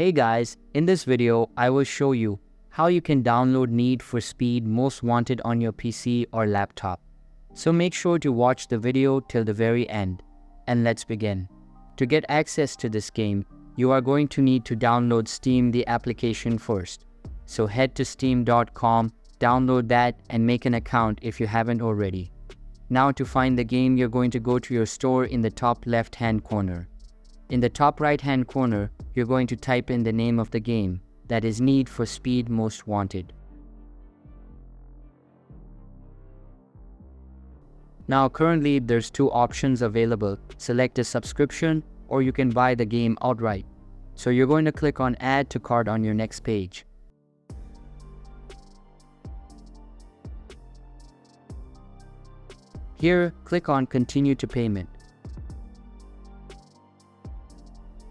Hey guys, in this video, I will show you how you can download Need for Speed Most Wanted on your PC or laptop. So make sure to watch the video till the very end. And let's begin. To get access to this game, you are going to need to download Steam the application first. So head to steam.com, download that and make an account if you haven't already. Now to find the game, you're going to go to your store in the top left-hand corner. In the top right-hand corner, you're going to type in the name of the game, that is Need for Speed Most Wanted. Now currently there's two options available. Select a subscription or you can buy the game outright. So you're going to click on Add to Cart on your next page. Here, click on Continue to Payment.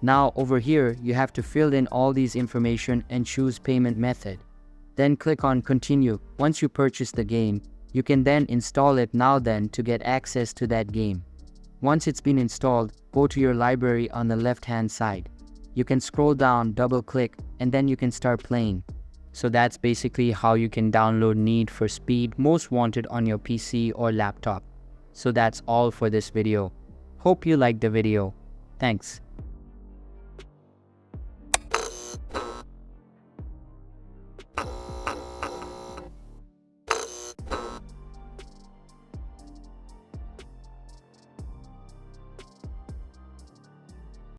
Now over here, you have to fill in all these information and choose payment method. Then click on Continue. Once you purchase the game, you can then install it now to get access to that game. Once it's been installed, go to your library on the left-hand side. You can scroll down, double-click, and then you can start playing. So that's basically how you can download Need for Speed Most Wanted on your PC or laptop. So that's all for this video. Hope you liked the video. Thanks.